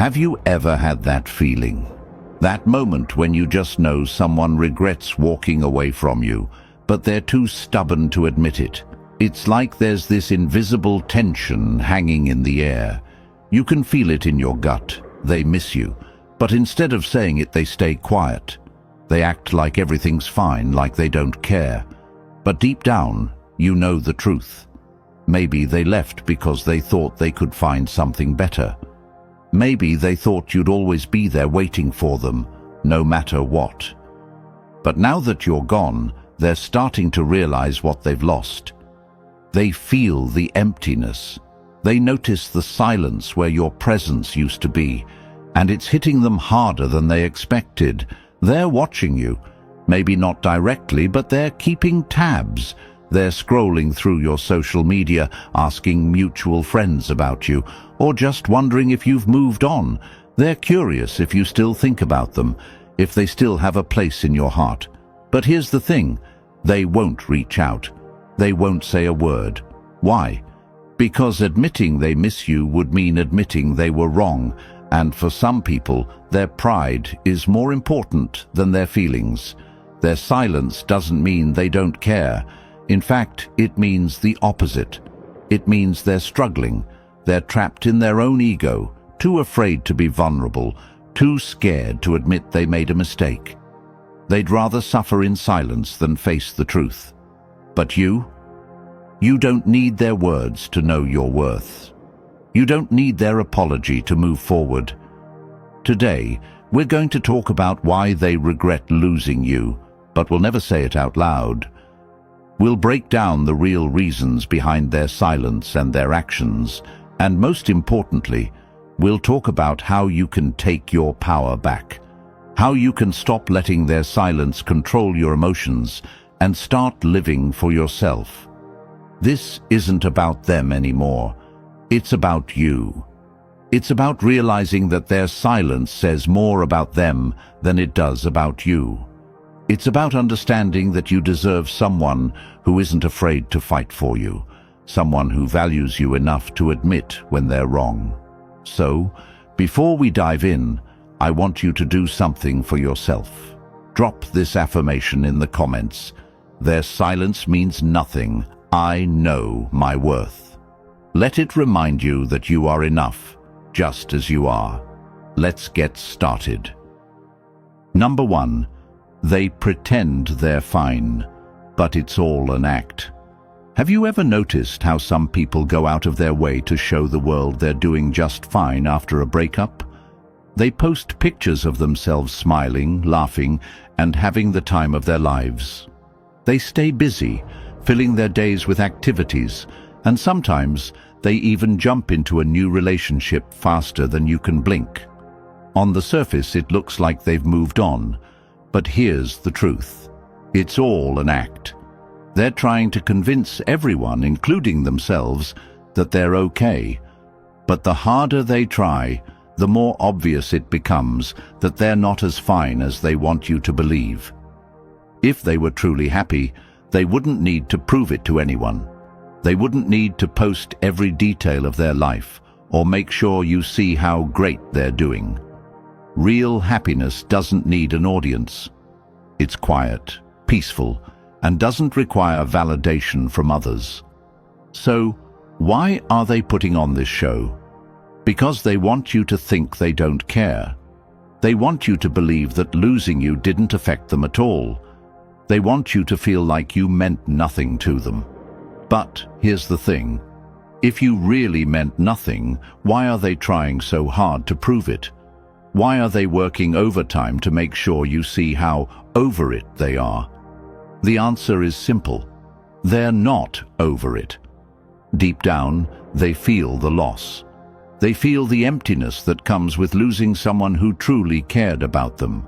Have you ever had that feeling? That moment when you just know someone regrets walking away from you, but they're too stubborn to admit it. It's like there's this invisible tension hanging in the air. You can feel it in your gut. They miss you, but instead of saying it, they stay quiet. They act like everything's fine, like they don't care. But deep down, you know the truth. Maybe they left because they thought they could find something better. Maybe they thought you'd always be there waiting for them, no matter what. But now that you're gone, they're starting to realize what they've lost. They feel the emptiness. They notice the silence where your presence used to be, and it's hitting them harder than they expected. They're watching you, maybe not directly, but they're keeping tabs. They're scrolling through your social media, asking mutual friends about you, or just wondering if you've moved on. They're curious if you still think about them, if they still have a place in your heart. But here's the thing, they won't reach out. They won't say a word. Why? Because admitting they miss you would mean admitting they were wrong, and for some people, their pride is more important than their feelings. Their silence doesn't mean they don't care. In fact, it means the opposite. It means they're struggling. They're trapped in their own ego, too afraid to be vulnerable, too scared to admit they made a mistake. They'd rather suffer in silence than face the truth. But you don't need their words to know your worth. You don't need their apology to move forward. Today, we're going to talk about why they regret losing you, but will never say it out loud. We'll break down the real reasons behind their silence and their actions, and most importantly, we'll talk about how you can take your power back, how you can stop letting their silence control your emotions and start living for yourself. This isn't about them anymore. It's about you. It's about realizing that their silence says more about them than it does about you. It's about understanding that you deserve someone who isn't afraid to fight for you, someone who values you enough to admit when they're wrong. So, before we dive in, I want you to do something for yourself. Drop this affirmation in the comments. Their silence means nothing. I know my worth. Let it remind you that you are enough, just as you are. Let's get started. Number 1. They pretend they're fine, but it's all an act. Have you ever noticed how some people go out of their way to show the world they're doing just fine after a breakup? They post pictures of themselves smiling, laughing, and having the time of their lives. They stay busy, filling their days with activities, and sometimes they even jump into a new relationship faster than you can blink. On the surface, it looks like they've moved on, but here's the truth. It's all an act. They're trying to convince everyone, including themselves, that they're okay. But the harder they try, the more obvious it becomes that they're not as fine as they want you to believe. If they were truly happy, they wouldn't need to prove it to anyone. They wouldn't need to post every detail of their life or make sure you see how great they're doing. Real happiness doesn't need an audience. It's quiet, peaceful, and doesn't require validation from others. So, why are they putting on this show? Because they want you to think they don't care. They want you to believe that losing you didn't affect them at all. They want you to feel like you meant nothing to them. But here's the thing. If you really meant nothing, why are they trying so hard to prove it? Why are they working overtime to make sure you see how over it they are? The answer is simple. They're not over it. Deep down, they feel the loss. They feel the emptiness that comes with losing someone who truly cared about them.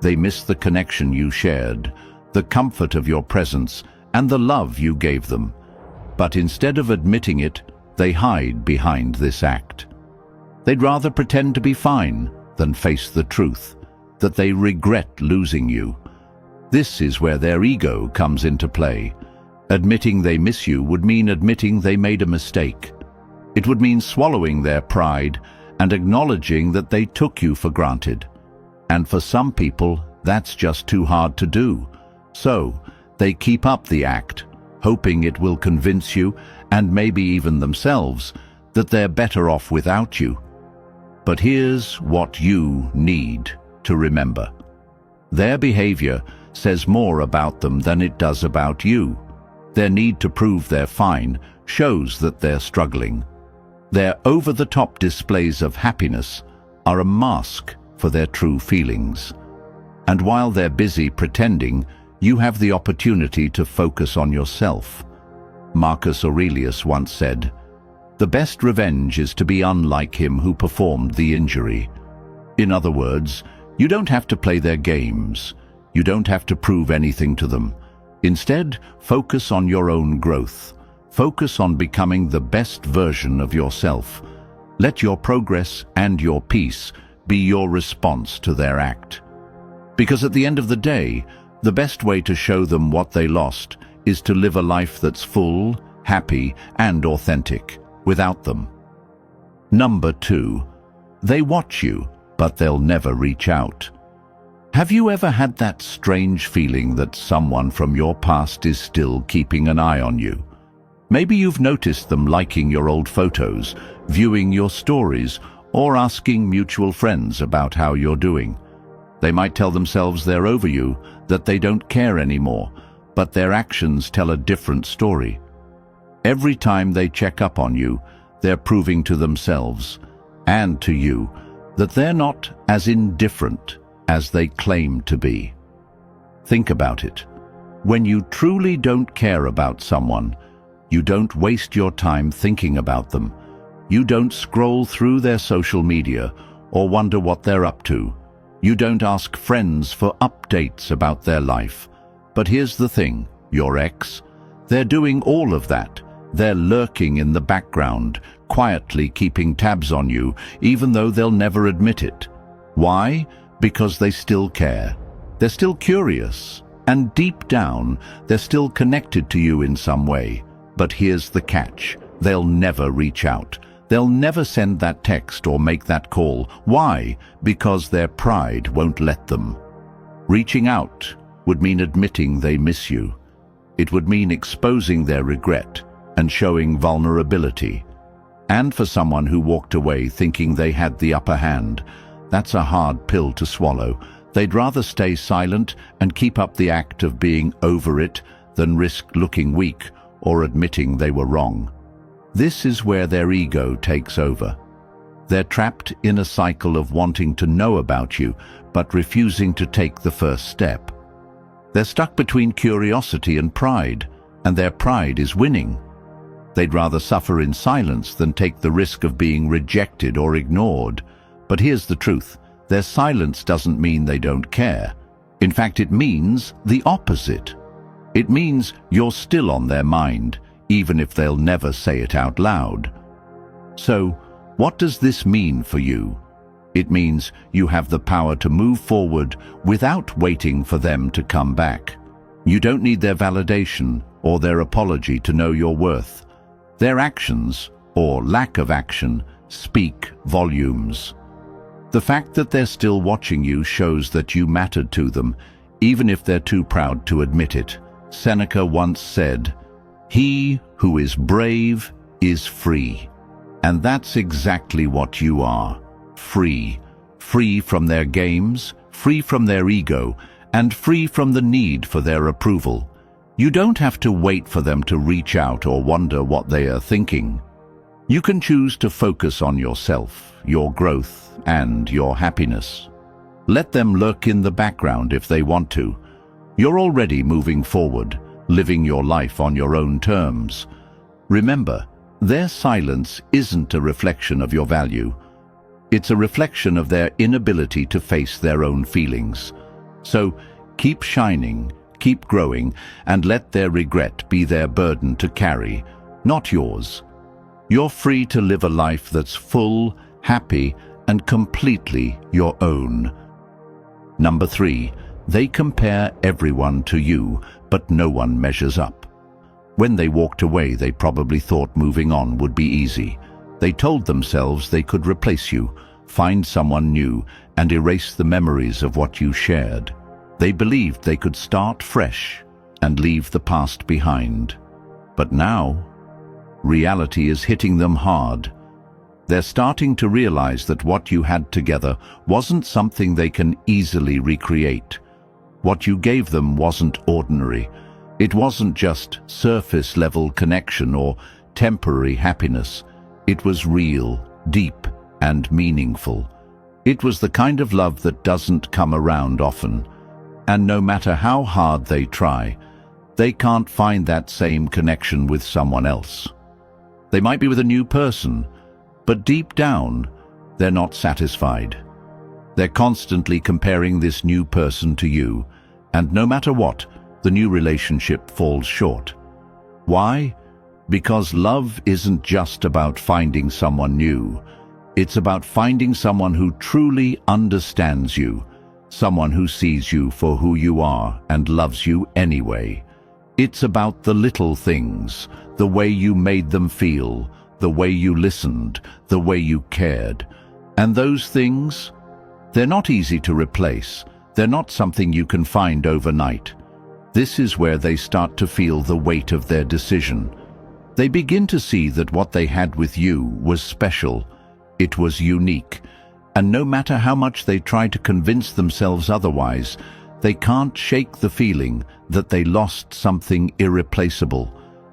They miss the connection you shared, the comfort of your presence, and the love you gave them. But instead of admitting it, they hide behind this act. They'd rather pretend to be fine than face the truth, that they regret losing you. This is where their ego comes into play. Admitting they miss you would mean admitting they made a mistake. It would mean swallowing their pride and acknowledging that they took you for granted. And for some people, that's just too hard to do. So, they keep up the act, hoping it will convince you, and maybe even themselves, that they're better off without you. But here's what you need to remember. Their behavior says more about them than it does about you. Their need to prove they're fine shows that they're struggling. Their over-the-top displays of happiness are a mask for their true feelings. And while they're busy pretending, you have the opportunity to focus on yourself. Marcus Aurelius once said, "The best revenge is to be unlike him who performed the injury." In other words, you don't have to play their games. You don't have to prove anything to them. Instead, focus on your own growth. Focus on becoming the best version of yourself. Let your progress and your peace be your response to their act. Because at the end of the day, the best way to show them what they lost is to live a life that's full, happy, and authentic without them. Number 2, they watch you, but they'll never reach out. Have you ever had that strange feeling that someone from your past is still keeping an eye on you? Maybe you've noticed them liking your old photos, viewing your stories, or asking mutual friends about how you're doing. They might tell themselves they're over you, that they don't care anymore, but their actions tell a different story. Every time they check up on you, they're proving to themselves, and to you, that they're not as indifferent as they claim to be. Think about it. When you truly don't care about someone, you don't waste your time thinking about them. You don't scroll through their social media or wonder what they're up to. You don't ask friends for updates about their life. But here's the thing, your ex, they're doing all of that. They're lurking in the background, quietly keeping tabs on you, even though they'll never admit it. Why? Because they still care. They're still curious. And deep down, they're still connected to you in some way. But here's the catch. They'll never reach out. They'll never send that text or make that call. Why? Because their pride won't let them. Reaching out would mean admitting they miss you. It would mean exposing their regret and showing vulnerability. And for someone who walked away thinking they had the upper hand, that's a hard pill to swallow. They'd rather stay silent and keep up the act of being over it than risk looking weak or admitting they were wrong. This is where their ego takes over. They're trapped in a cycle of wanting to know about you, but refusing to take the first step. They're stuck between curiosity and pride, and their pride is winning. They'd rather suffer in silence than take the risk of being rejected or ignored. But here's the truth. Their silence doesn't mean they don't care. In fact, it means the opposite. It means you're still on their mind, even if they'll never say it out loud. So, what does this mean for you? It means you have the power to move forward without waiting for them to come back. You don't need their validation or their apology to know your worth. Their actions, or lack of action, speak volumes. The fact that they're still watching you shows that you mattered to them, even if they're too proud to admit it. Seneca once said, "He who is brave is free." And that's exactly what you are. Free. Free from their games, free from their ego, and free from the need for their approval. You don't have to wait for them to reach out or wonder what they are thinking. You can choose to focus on yourself, your growth, and your happiness. Let them lurk in the background if they want to. You're already moving forward, living your life on your own terms. Remember, their silence isn't a reflection of your value. It's a reflection of their inability to face their own feelings. So, keep shining, keep growing, and let their regret be their burden to carry, not yours. You're free to live a life that's full, happy, and completely your own. Number 3, they compare everyone to you, but no one measures up. When they walked away, they probably thought moving on would be easy. They told themselves they could replace you, find someone new, and erase the memories of what you shared. They believed they could start fresh and leave the past behind. But now, reality is hitting them hard. They're starting to realize that what you had together wasn't something they can easily recreate. What you gave them wasn't ordinary. It wasn't just surface-level connection or temporary happiness. It was real, deep, and meaningful. It was the kind of love that doesn't come around often. And no matter how hard they try, they can't find that same connection with someone else. They might be with a new person, but deep down, they're not satisfied. They're constantly comparing this new person to you, and no matter what, the new relationship falls short. Why? Because love isn't just about finding someone new. It's about finding someone who truly understands you, someone who sees you for who you are and loves you anyway. It's about the little things, the way you made them feel, the way you listened, the way you cared. And those things, they're not easy to replace. They're not something you can find overnight. This is where they start to feel the weight of their decision. They begin to see that what they had with you was special. It was unique. And no matter how much they try to convince themselves otherwise, they can't shake the feeling that they lost something irreplaceable.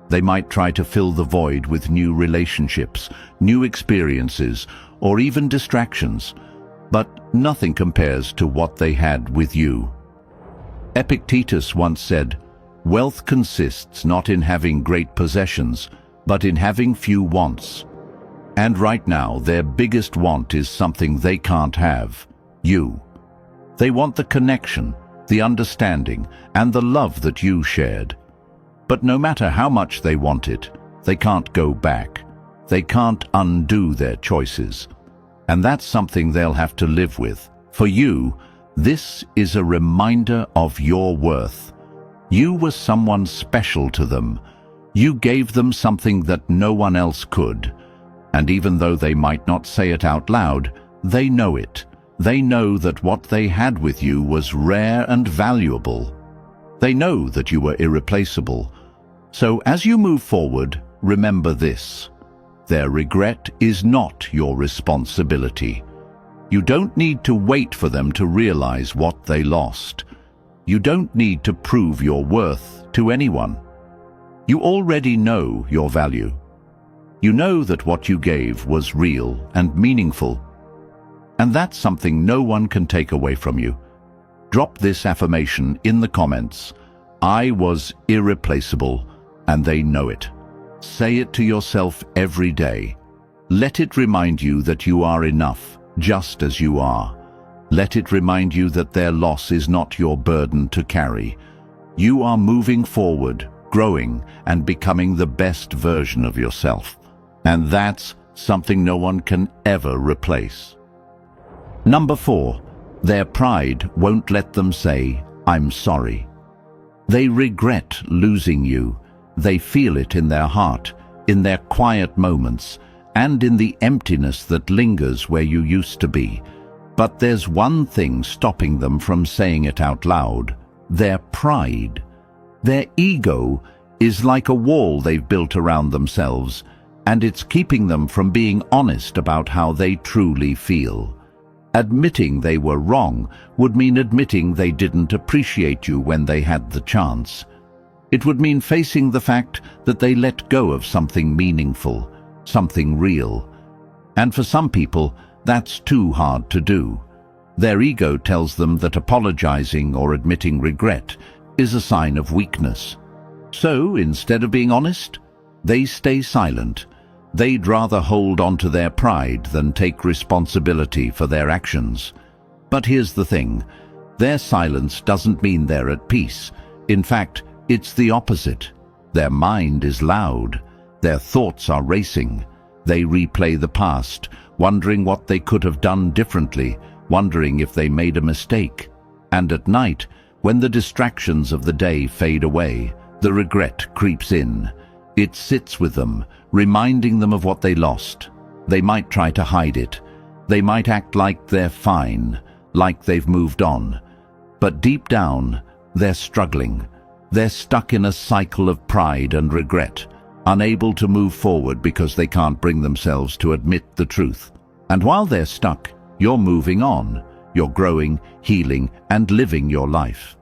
They might try to fill the void with new relationships, new experiences, or even distractions. But nothing compares to what they had with you. Epictetus once said, "Wealth consists not in having great possessions, but in having few wants." And right now, their biggest want is something they can't have: you. They want the connection, the understanding, and the love that you shared. But no matter how much they want it, they can't go back. They can't undo their choices. And that's something they'll have to live with. For you, this is a reminder of your worth. You were someone special to them. You gave them something that no one else could. And even though they might not say it out loud, they know it. They know that what they had with you was rare and valuable. They know that you were irreplaceable. So as you move forward, remember this: their regret is not your responsibility. You don't need to wait for them to realize what they lost. You don't need to prove your worth to anyone. You already know your value. You know that what you gave was real and meaningful. And that's something no one can take away from you. Drop this affirmation in the comments: I was irreplaceable, and they know it. Say it to yourself every day. Let it remind you that you are enough, just as you are. Let it remind you that their loss is not your burden to carry. You are moving forward, growing, and becoming the best version of yourself. And that's something no one can ever replace. Number 4, their pride won't let them say, "I'm sorry." They regret losing you. They feel it in their heart, in their quiet moments, and in the emptiness that lingers where you used to be. But there's one thing stopping them from saying it out loud: their pride. Their ego is like a wall they've built around themselves, and it's keeping them from being honest about how they truly feel. Admitting they were wrong would mean admitting they didn't appreciate you when they had the chance. It would mean facing the fact that they let go of something meaningful, something real. And for some people, that's too hard to do. Their ego tells them that apologizing or admitting regret is a sign of weakness. So, instead of being honest, they stay silent. They'd rather hold on to their pride than take responsibility for their actions. But here's the thing: their silence doesn't mean they're at peace. In fact, it's the opposite. Their mind is loud. Their thoughts are racing. They replay the past, wondering what they could have done differently, wondering if they made a mistake. And at night, when the distractions of the day fade away, the regret creeps in. It sits with them, reminding them of what they lost. They might try to hide it. They might act like they're fine, like they've moved on. But deep down, they're struggling. They're stuck in a cycle of pride and regret, unable to move forward because they can't bring themselves to admit the truth. And while they're stuck, you're moving on. You're growing, healing, and living your life.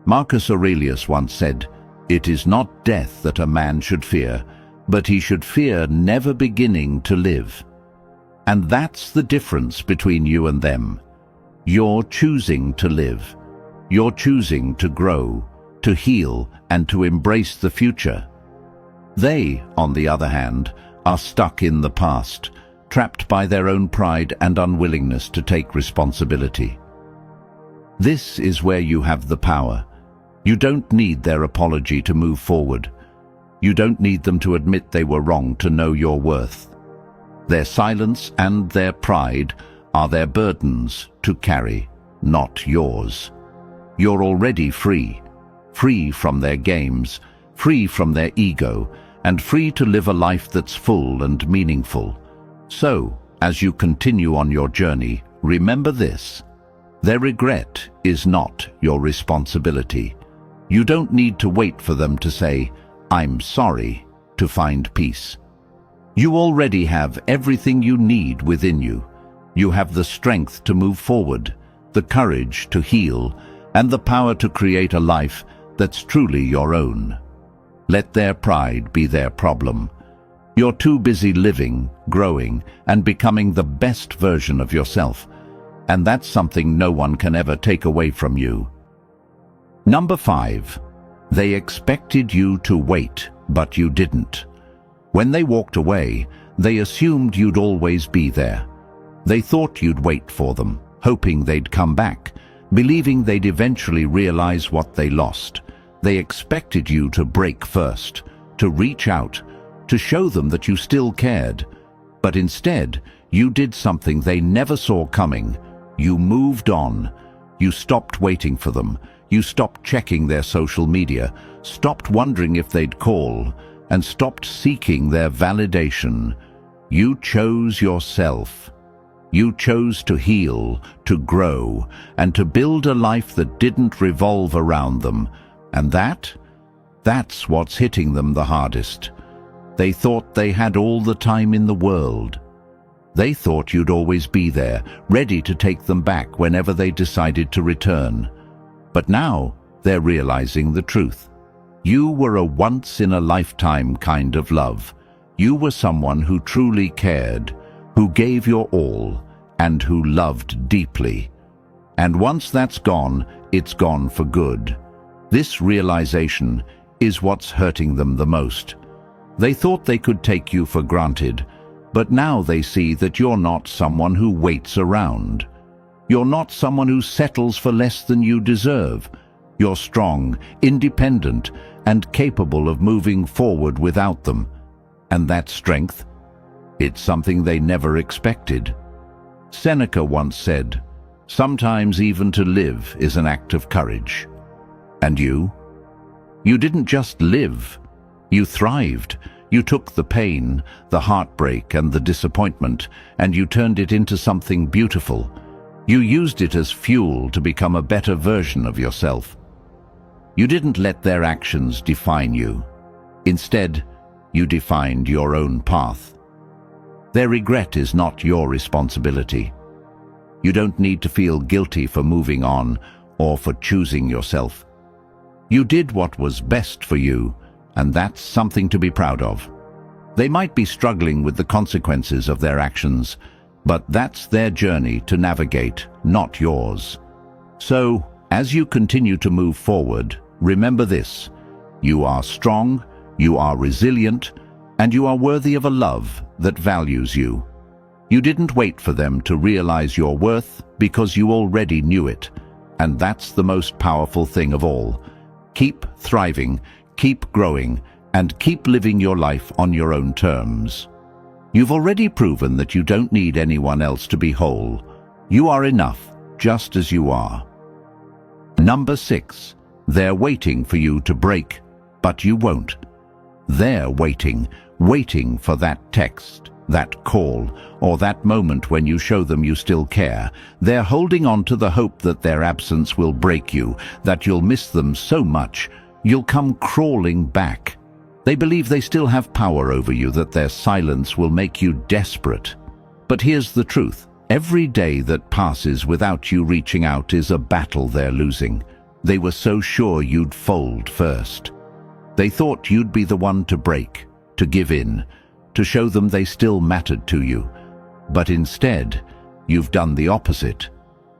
Marcus Aurelius once said, "It is not death that a man should fear, but he should fear never beginning to live." And that's the difference between you and them. You're choosing to live. You're choosing to grow, to heal, and to embrace the future. They, on the other hand, are stuck in the past, trapped by their own pride and unwillingness to take responsibility. This is where you have the power. You don't need their apology to move forward. You don't need them to admit they were wrong to know your worth. Their silence and their pride are their burdens to carry, not yours. You're already free, free from their games, free from their ego, and free to live a life that's full and meaningful. So, as you continue on your journey, remember this: their regret is not your responsibility. You don't need to wait for them to say, "I'm sorry," to find peace. You already have everything you need within you. You have the strength to move forward, the courage to heal, and the power to create a life that's truly your own. Let their pride be their problem. You're too busy living, growing, and becoming the best version of yourself, and that's something no one can ever take away from you. Number 5. They expected you to wait, but you didn't. When they walked away, they assumed you'd always be there. They thought you'd wait for them, hoping they'd come back, believing they'd eventually realize what they lost. They expected you to break first, to reach out, to show them that you still cared. But instead, you did something they never saw coming. You moved on. You stopped waiting for them. You stopped checking their social media, stopped wondering if they'd call, and stopped seeking their validation. You chose yourself. You chose to heal, to grow, and to build a life that didn't revolve around them. And that's what's hitting them the hardest. They thought they had all the time in the world. They thought you'd always be there, ready to take them back whenever they decided to return. But now they're realizing the truth. You were a once-in-a-lifetime kind of love. You were someone who truly cared, who gave your all, and who loved deeply. And once that's gone, it's gone for good. This realization is what's hurting them the most. They thought they could take you for granted, but now they see that you're not someone who waits around. You're not someone who settles for less than you deserve. You're strong, independent, and capable of moving forward without them. And that strength, it's something they never expected. Seneca once said, "Sometimes even to live is an act of courage." And you? You didn't just live. You thrived. You took the pain, the heartbreak, and the disappointment, and you turned it into something beautiful. You used it as fuel to become a better version of yourself. You didn't let their actions define you. Instead, you defined your own path. Their regret is not your responsibility. You don't need to feel guilty for moving on or for choosing yourself. You did what was best for you, and that's something to be proud of. They might be struggling with the consequences of their actions, but that's their journey to navigate, not yours. So, as you continue to move forward, remember this: you are strong, you are resilient, and you are worthy of a love that values you. You didn't wait for them to realize your worth because you already knew it, and that's the most powerful thing of all. Keep thriving, keep growing, and keep living your life on your own terms. You've already proven that you don't need anyone else to be whole. You are enough, just as you are. Number 6. They're waiting for you to break, but you won't. They're waiting for that text, that call, or that moment when you show them you still care. They're holding on to the hope that their absence will break you, that you'll miss them so much, you'll come crawling back. They believe they still have power over you, that their silence will make you desperate. But here's the truth. Every day that passes without you reaching out is a battle they're losing. They were so sure you'd fold first. They thought you'd be the one to break, to give in, to show them they still mattered to you. But instead, you've done the opposite.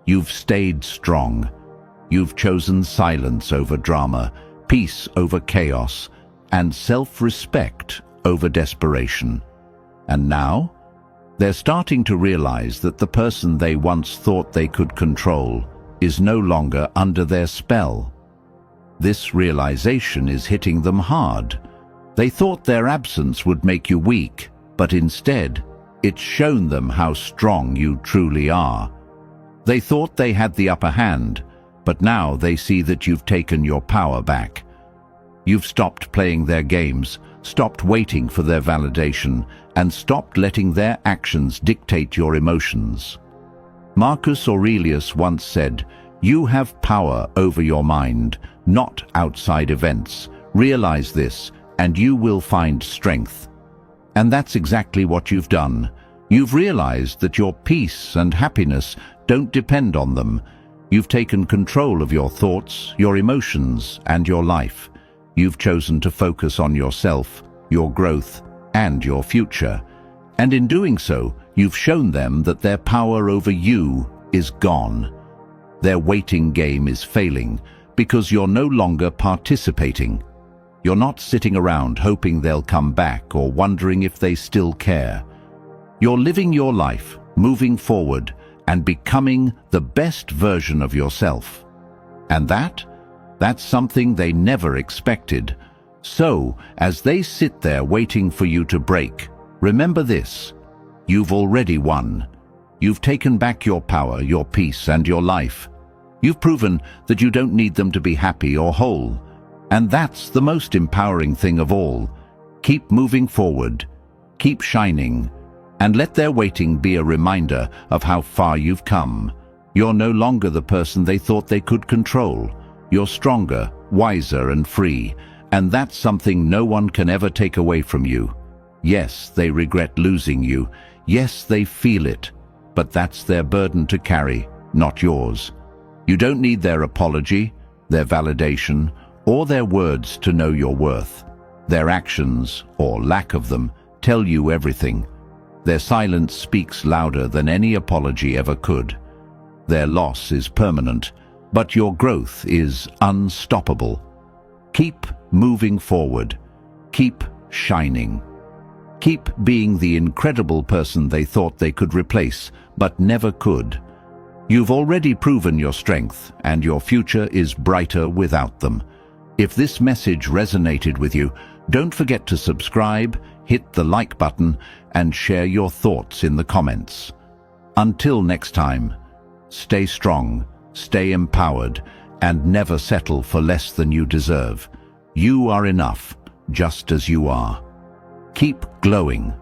You've stayed strong. You've chosen silence over drama, peace over chaos, and self-respect over desperation. And now, they're starting to realize that the person they once thought they could control is no longer under their spell. This realization is hitting them hard. They thought their absence would make you weak, but instead, it's shown them how strong you truly are. They thought they had the upper hand, but now they see that you've taken your power back. You've stopped playing their games, stopped waiting for their validation, and stopped letting their actions dictate your emotions. Marcus Aurelius once said, "You have power over your mind, not outside events. Realize this, and you will find strength." And that's exactly what you've done. You've realized that your peace and happiness don't depend on them. You've taken control of your thoughts, your emotions, and your life. You've chosen to focus on yourself, your growth, and your future. And in doing so, you've shown them that their power over you is gone. Their waiting game is failing because you're no longer participating. You're not sitting around hoping they'll come back or wondering if they still care. You're living your life, moving forward, and becoming the best version of yourself. And that's something they never expected. So, as they sit there waiting for you to break, remember this: you've already won. You've taken back your power, your peace, and your life. You've proven that you don't need them to be happy or whole. And that's the most empowering thing of all. Keep moving forward, keep shining, and let their waiting be a reminder of how far you've come. You're no longer the person they thought they could control. You're stronger, wiser, and free, and that's something no one can ever take away from you. Yes, they regret losing you. Yes, they feel it, but that's their burden to carry, not yours. You don't need their apology, their validation, or their words to know your worth. Their actions, or lack of them, tell you everything. Their silence speaks louder than any apology ever could. Their loss is permanent, but your growth is unstoppable. Keep moving forward. Keep shining. Keep being the incredible person they thought they could replace, but never could. You've already proven your strength, and your future is brighter without them. If this message resonated with you, don't forget to subscribe, hit the like button, and share your thoughts in the comments. Until next time, stay strong, stay empowered, and never settle for less than you deserve. You are enough, just as you are. Keep glowing.